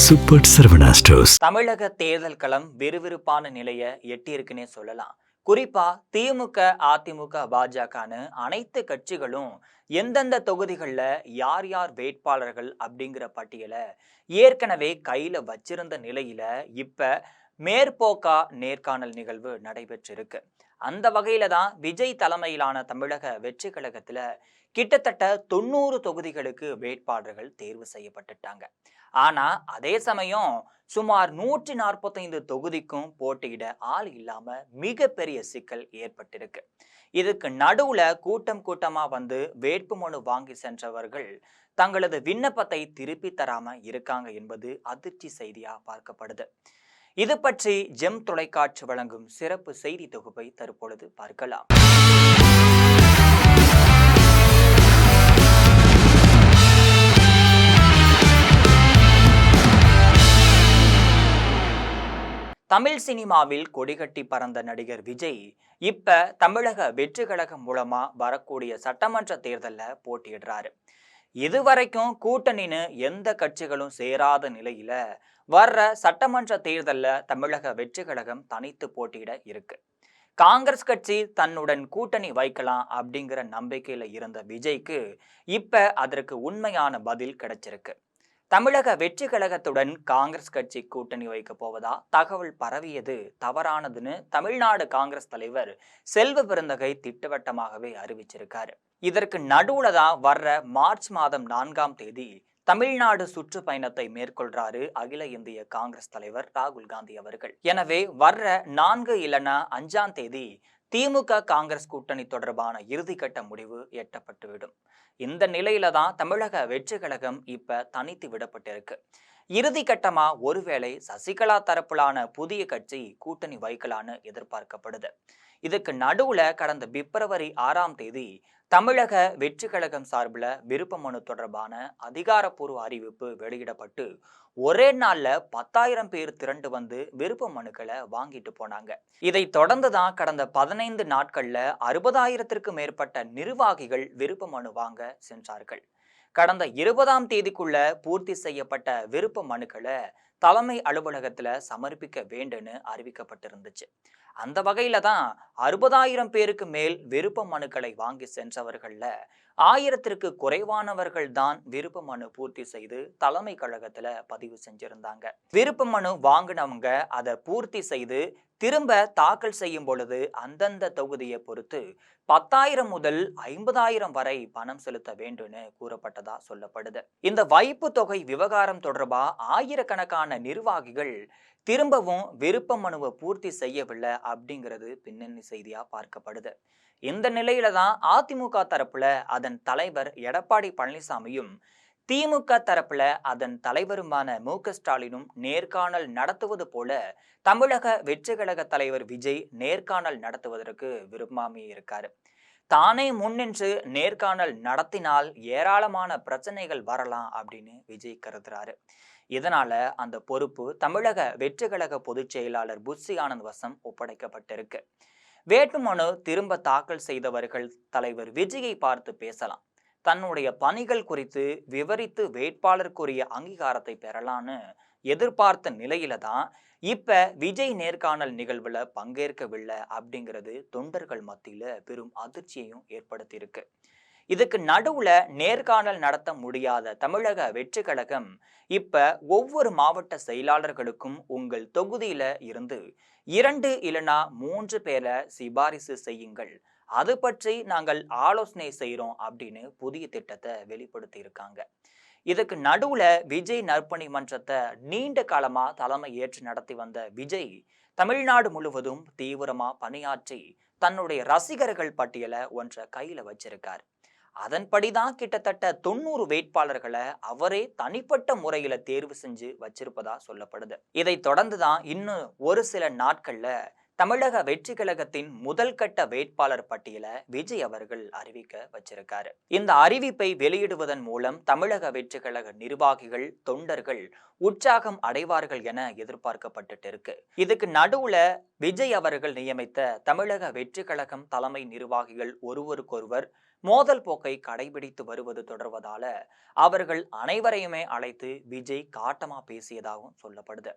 Super Saravana stores. தமிழக தேர்தல் களம் விறுவிறுப்பான நிலையை எட்டியிருக்குன்னே சொல்லலாம். குறிப்பா திமுக, அதிமுக, பாஜகன்னு அனைத்து கட்சிகளும் எந்தெந்த தொகுதிகளில் யார் யார் வேட்பாளர்கள் அப்படிங்கிற பட்டியலை ஏற்கனவே கையில வச்சிருந்த நிலையில இப்ப மேற்போக்கா நேர்காணல் நிகழ்வு நடைபெற்றிருக்கு. அந்த வகையில தான் விஜய் தலைமையிலான தமிழக வெற்றி கழகத்துல கிட்டத்தட்ட 90 தொகுதிகளுக்கு வேட்பாளர்கள் தேர்வு செய்யப்பட்டுட்டாங்க. ஆனா அதே சமயம் சுமார் 145 தொகுதிக்கும் போட்டியிட ஆள் இல்லாம மிகப்பெரிய சிக்கல் ஏற்பட்டிருக்கு. இதுக்கு நடுவுல கூட்டம் கூட்டமா வந்து வேட்புமனு வாங்கி சென்றவர்கள் தங்களது விண்ணப்பத்தை திருப்பி தராம இருக்காங்க என்பது அதிர்ச்சி செய்தியா பார்க்கப்படுது. இது பற்றி ஜெம் தொலைக்காட்சி வழங்கும் சிறப்பு செய்தி தொகுப்பை தற்பொழுது பார்க்கலாம். தமிழ் சினிமாவில் கொடிகட்டி பறந்த நடிகர் விஜய் இப்ப தமிழக வெற்றி கழகம் மூலமா வரக்கூடிய சட்டமன்ற தேர்தலில் போட்டியிடுறாரு. இதுவரைக்கும் கூட்டணின்னு எந்த கட்சிகளும் சேராத நிலையில வர்ற சட்டமன்ற தேர்தலில் தமிழக வெற்றி கழகம் தனித்து போட்டியிட இருக்கு. காங்கிரஸ் கட்சி தன்னுடன் கூட்டணி வைக்கலாம் அப்படிங்கிற நம்பிக்கையில இருந்த விஜய்க்கு இப்ப அதற்கு உண்மையான பதில் கிடைச்சிருக்கு. தமிழக வெற்றி கழகத்துடன் காங்கிரஸ் கட்சி கூட்டணி வைக்க போவதா தகவல் பரவியது தவறானதுன்னு தமிழ்நாடு காங்கிரஸ் தலைவர் செல்வ பெருந்தகை திட்டவட்டமாகவே அறிவிச்சிருக்காரு. இதற்கு நடுவுல தான் வர்ற மார்ச் மாதம் 4ஆம் தேதி தமிழ்நாடு சுற்றுப்பயணத்தை மேற்கொள்றாரு அகில இந்திய காங்கிரஸ் தலைவர் ராகுல் காந்தி அவர்கள். எனவே வர்ற 4 இல்லைன்னா 5ஆம் தேதி திமுக காங்கிரஸ் கூட்டணி தொடர்பான இறுதிக்கட்ட முடிவு எட்டப்பட்டுவிடும். இந்த நிலையில தான் தமிழக வெற்றி கழகம் இப்ப தனித்து விடப்பட்டிருக்கு. இறுதி கட்டமா ஒருவேளை சசிகலா தரப்பிலான புதிய கட்சி கூட்டணி வைக்கலான்னு எதிர்பார்க்கப்படுது. இதுக்கு நடுவுல கடந்த பிப்ரவரி 6ஆம் தேதி தமிழக வெற்றி கழகம் சார்பில் விருப்ப மனு தொடர்பான அதிகாரப்பூர்வ அறிவிப்பு வெளியிடப்பட்டு ஒரே நாள்ல 10,000 பேர் திரண்டு வந்து விருப்ப மனுக்களை வாங்கிட்டு போனாங்க. இதை தொடர்ந்து தான் கடந்த 15 நாட்கள்ல 60,000த்திற்கும் மேற்பட்ட நிர்வாகிகள் விருப்ப மனு வாங்க சென்றார்கள். கடந்த 20ஆம் தேதிக்குள்ள பூர்த்தி செய்யப்பட்ட விருப்ப மனுக்களை தலைமை அலுவலகத்துல சமர்ப்பிக்க வேண்டும்னு அறிவிக்கப்பட்டிருந்துச்சு. அந்த வகையில தான் 60,000 பேருக்கு மேல் விருப்ப மனுக்களை வாங்கி சென்றவர்கள்ல 1000த்திற்கு குறைவானவர்கள் தான் விருப்ப மனு பூர்த்தி செய்து தலைமை கழகத்துல பதிவு செஞ்சிருந்தாங்க. விருப்ப மனு வாங்கினவங்க அதை பூர்த்தி செய்து திரும்ப தாக்கல் செய்யும் பொழுது அந்தந்த தொகுதியை பொறுத்து 10,000 முதல் 50,000 வரை பணம் செலுத்த வேண்டும்னு கூறப்பட்டதா சொல்லப்படுது. இந்த வைப்பு தொகை விவகாரம் தொடர்பா ஆயிரக்கணக்கான நிர்வாகிகள் திரும்பவும் விருப்ப மனுவை பூர்த்தி செய்யவில்லை அப்படிங்கிறது பின்னணி செய்தியா பார்க்கப்படுது. இந்த நிலையில தான் அதிமுக தரப்புல அதன் தலைவர் எடப்பாடி பழனிசாமியும் திமுக தரப்புல அதன் தலைவருமான மு.க. ஸ்டாலினும் நேர்காணல் நடத்துவது போல தமிழக வெற்றி கழக தலைவர் விஜய் நேர்காணல் நடத்துவதற்கு விரும்பாமே இருக்காரு. தானே முன்னின்று நேர்காணல் நடத்தினால் ஏராளமான பிரச்சனைகள் வரலாம் அப்படின்னு விஜய் கருதுறாரு. இதனால அந்த பொறுப்பு தமிழக வெற்றி கழக பொதுச் செயலாளர் புஷி ஆனந்த் வசம் ஒப்படைக்கப்பட்டிருக்கு. வேட்புமனு திரும்ப தாக்கல் செய்தவர்கள் தலைவர் விஜயை பார்த்து பேசலாம், தன்னுடைய பணிகள் குறித்து விவரித்து வேட்பாளருக்குரிய அங்கீகாரத்தை பெறலான்னு எதிர்பார்த்த நிலையில தான் இப்ப விஜய் நேர்காணல் நிகழ்வுல பங்கேற்கவில்லை அப்படிங்கிறது தொண்டர்கள் மத்தியில பெரும் அதிர்ச்சியையும் ஏற்படுத்தியிருக்கு. இதுக்கு நடுவுல நேர்காணல் நடத்த முடியாத தமிழக வெற்றி கழகம் இப்ப ஒவ்வொரு மாவட்ட செயலாளர்களுக்கும் உங்கள் தொகுதியில இருந்து 2 இல்லைனா 3 பேரை சிபாரிசு செய்யுங்கள், அது பற்றி நாங்கள் ஆலோசனை செய்யறோம் அப்படின்னு புதிய திட்டத்தை வெளிப்படுத்தி இருக்காங்க. இதுக்கு நடுவுல விஜய் நற்பணி மன்றத்தை நீண்ட காலமா தலைமை ஏற்று நடத்தி வந்த விஜய் தமிழ்நாடு முழுவதும் தீவிரமா பணியாற்றி தன்னுடைய ரசிகர்கள் பட்டியலை ஒன்றை கையில வச்சிருக்கார். அதன்படிதான் கிட்டத்தட்ட 90 வேட்பாளர்களை அவரே தனிப்பட்ட முறையில தேர்வு செஞ்சு வச்சிருப்பதா சொல்லப்படுது. இதை தொடர்ந்துதான் இன்னும் ஒரு சில நாட்கள்ல தமிழக வெற்றி கழகத்தின் முதல் கட்ட வேட்பாளர் பட்டியலை விஜய் அவர்கள் அறிவிக்க வச்சிருக்காரு. இந்த அறிவிப்பை வெளியிடுவதன் மூலம் தமிழக வெற்றி கழக நிர்வாகிகள், தொண்டர்கள் உற்சாகம் அடைவார்கள் என எதிர்பார்க்கப்பட்டு இருக்கு. இதுக்கு நடுவுல விஜய் அவர்கள் நியமித்த தமிழக வெற்றி கழகம் தலைமை நிர்வாகிகள் ஒருவருக்கொருவர் மோதல் போக்கை கடைபிடித்து வருவது தொடர்வதால அவர்கள் அனைவரையுமே அழைத்து விஜய் காட்டமா பேசியதாகவும் சொல்லப்படுது.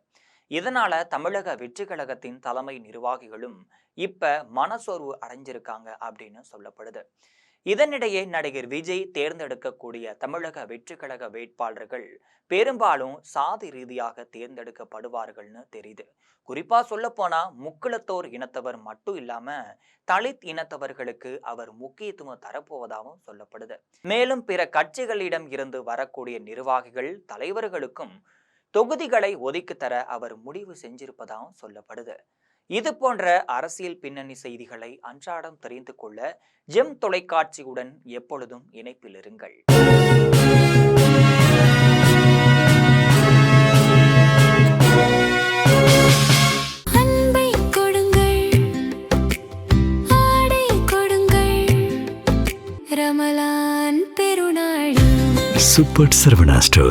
இதனால தமிழக வெற்றி கழகத்தின் தலைமை நிர்வாகிகளும் இப்ப மனசோர்வு அடைஞ்சிருக்காங்க அப்படின்னு சொல்லப்படுது. இதனிடையே நடிகர் விஜய் தேர்ந்தெடுக்கக்கூடிய தமிழக வெற்றி கழக வேட்பாளர்கள் பெரும்பாலும் சாதி ரீதியாக தேர்ந்தெடுக்கப்படுவார்கள்னு தெரியுது. குறிப்பா சொல்ல போனா முக்குளத்தோர் இனத்தவர் மட்டும் இல்லாம தலித் இனத்தவர்களுக்கு அவர் முக்கியத்துவம் தரப்போவதாகவும் சொல்லப்படுது. மேலும் பிற கட்சிகளிடம் இருந்து வரக்கூடிய நிர்வாகிகள், தலைவர்களுக்கும் தொகுதிகளை ஒதுக்கி தர அவர் முடிவு செஞ்சிருப்பதாகவும் சொல்லப்படுது. இது போன்ற அரசியல் பின்னணி செய்திகளை அன்றாடம் தெரிந்து கொள்ள ஜெம் தொலைக்காட்சியுடன் எப்பொழுதும் இணைப்பில் இருங்கள். Super Saravana stores.